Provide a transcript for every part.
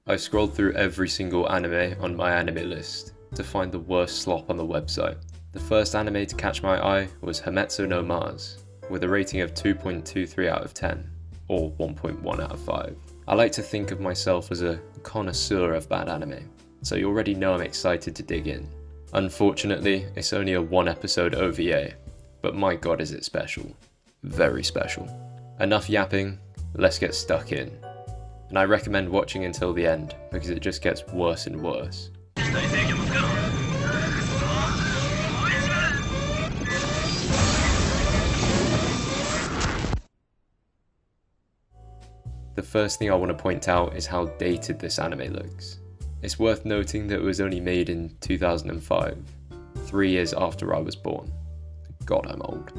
I scrolled through every single anime on my anime list to find the worst slop on the website. The first anime to catch my eye was Hamametsu no Mars, with a rating of 2.23 out of 10, or 1.1 out of 5. I like to think of myself as a connoisseur of bad anime, so you already know I'm excited to dig in. Unfortunately, it's only a 1-episode OVA, but my god is it special. Very special. Enough yapping, let's get stuck in. And I recommend watching until the end, because it just gets worse and worse. The first thing I want to point out is how dated this anime looks. It's worth noting that it was only made in 2005, 3 years after I was born. God, I'm old.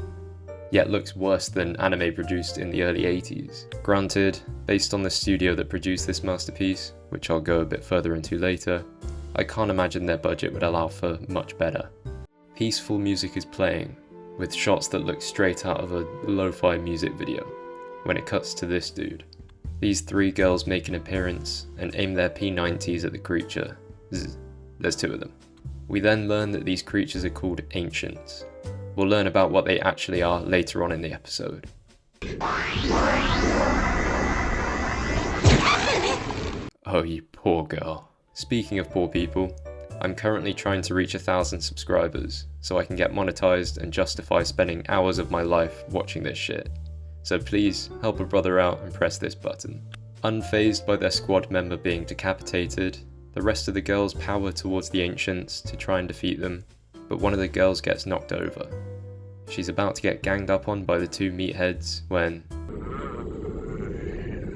Yet looks worse than anime produced in the early 80s. Granted, based on the studio that produced this masterpiece, which I'll go a bit further into later, I can't imagine their budget would allow for much better. Peaceful music is playing, with shots that look straight out of a lo-fi music video, when it cuts to this dude. These 3 girls make an appearance and aim their P90s at the creature. Zzz. There's 2 of them. We then learn that these creatures are called ancients. We'll learn about what they actually are later on in the episode. Oh, you poor girl. Speaking of poor people, I'm currently trying to reach 1,000 subscribers so I can get monetized and justify spending hours of my life watching this shit. So please help a brother out and press this button. Unfazed by their squad member being decapitated, the rest of the girls power towards the ancients to try and defeat them, but one of the girls gets knocked over. She's about to get ganged up on by the 2 meatheads when...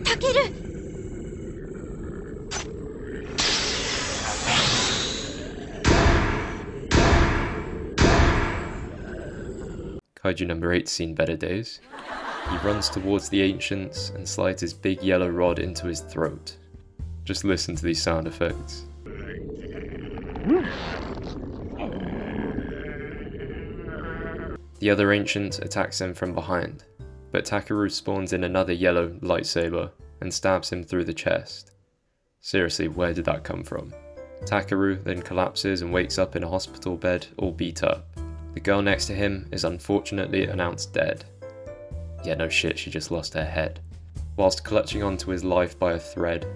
Takeru! Kaiju number 8's seen better days. He runs towards the ancients and slides his big yellow rod into his throat. Just listen to these sound effects. The other ancient attacks him from behind, but Takeru spawns in another yellow lightsaber and stabs him through the chest. Seriously, where did that come from? Takeru then collapses and wakes up in a hospital bed all beat up. The girl next to him is unfortunately announced dead. Yeah, no shit, she just lost her head. Whilst clutching onto his life by a thread,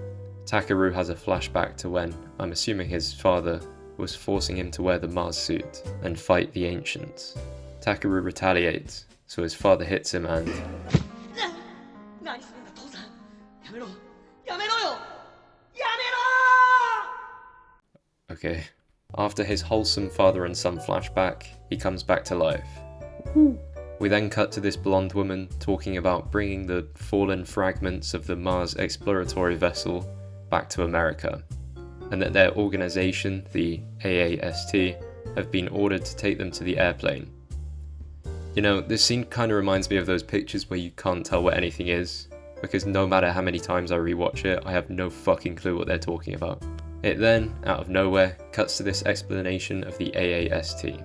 Takeru has a flashback to when, I'm assuming his father, was forcing him to wear the Mars suit and fight the ancients. Takeru retaliates, so his father hits him and... Okay. After his wholesome father and son flashback, he comes back to life. We then cut to this blonde woman talking about bringing the fallen fragments of the Mars exploratory vessel back to America, and that their organization, the AAST, have been ordered to take them to the airplane. You know, this scene kind of reminds me of those pictures where you can't tell what anything is, because no matter how many times I rewatch it, I have no fucking clue what they're talking about. It then, out of nowhere, cuts to this explanation of the AAST,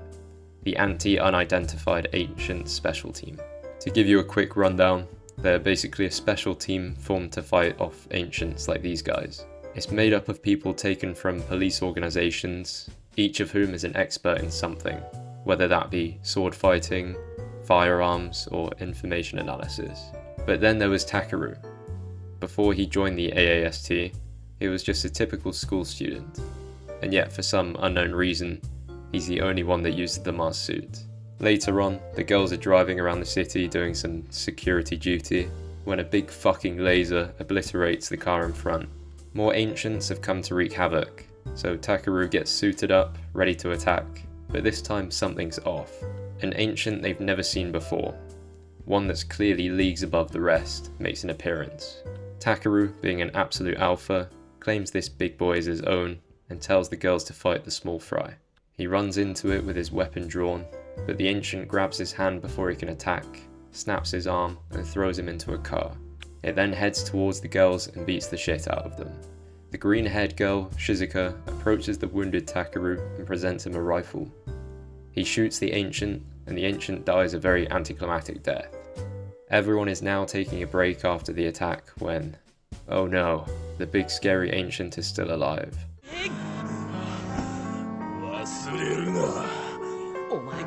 the Anti-Unidentified Ancient Special Team. To give you a quick rundown, they're basically a special team formed to fight off ancients like these guys. It's made up of people taken from police organizations, each of whom is an expert in something, whether that be sword fighting, firearms, or information analysis. But then there was Takeru. Before he joined the AAST, he was just a typical school student, and yet for some unknown reason, he's the only one that uses the Mars suit. Later on, the girls are driving around the city doing some security duty, when a big fucking laser obliterates the car in front. More ancients have come to wreak havoc, so Takeru gets suited up, ready to attack, but this time something's off. An ancient they've never seen before, one that's clearly leagues above the rest, makes an appearance. Takeru, being an absolute alpha, claims this big boy as his own, and tells the girls to fight the small fry. He runs into it with his weapon drawn, but the ancient grabs his hand before he can attack, snaps his arm, and throws him into a car. It then heads towards the girls and beats the shit out of them. The green-haired girl, Shizuka, approaches the wounded Takeru and presents him a rifle. He shoots the ancient, and the ancient dies a very anticlimactic death. Everyone is now taking a break after the attack when Oh no, the big scary ancient is still alive. 忘れるな。お前、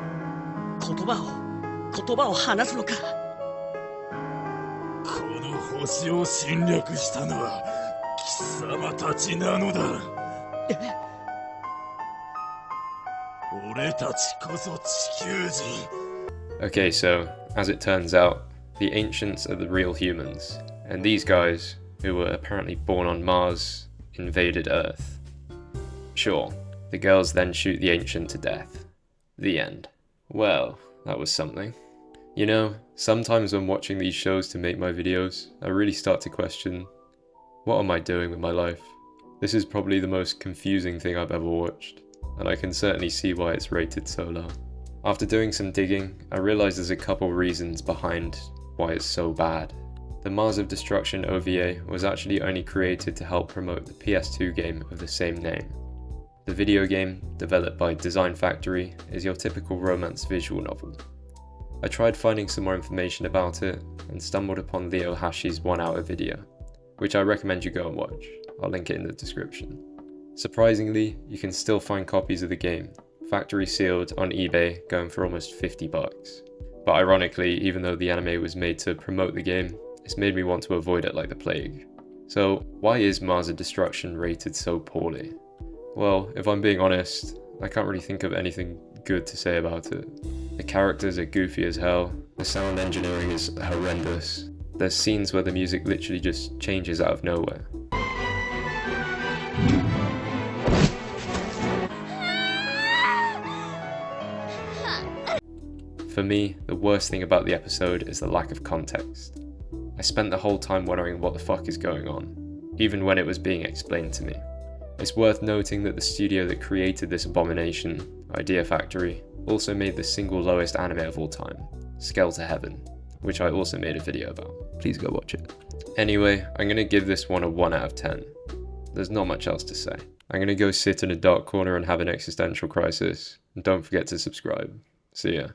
言葉を話すのか。この星を侵略したのは貴様たちなのだ。俺たちこそ地球人。 Okay, so, as it turns out, the ancients are the real humans, and these guys, who were apparently born on Mars, invaded Earth. Sure, the girls then shoot the ancient to death. The end. Well, that was something. You know, sometimes when watching these shows to make my videos, I really start to question, what am I doing with my life? This is probably the most confusing thing I've ever watched, and I can certainly see why it's rated so low. After doing some digging, I realised there's a couple reasons behind why it's so bad. The Mars of Destruction OVA was actually only created to help promote the PS2 game of the same name. The video game, developed by Design Factory, is your typical romance visual novel. I tried finding some more information about it and stumbled upon Leo Hashi's 1 hour video, which I recommend you go and watch. I'll link it in the description. Surprisingly, you can still find copies of the game, factory sealed on eBay, going for almost $50. But ironically, even though the anime was made to promote the game, it's made me want to avoid it like the plague. So why is Mars of Destruction rated so poorly? Well, if I'm being honest, I can't really think of anything good to say about it. The characters are goofy as hell, the sound engineering is horrendous, there's scenes where the music literally just changes out of nowhere. For me, the worst thing about the episode is the lack of context. I spent the whole time wondering what the fuck is going on, even when it was being explained to me. It's worth noting that the studio that created this abomination, Idea Factory, also made the single lowest anime of all time, Scale to Heaven, which I also made a video about. Please go watch it. Anyway, I'm gonna give this one a 1 out of 10. There's not much else to say. I'm gonna go sit in a dark corner and have an existential crisis, and don't forget to subscribe. See ya.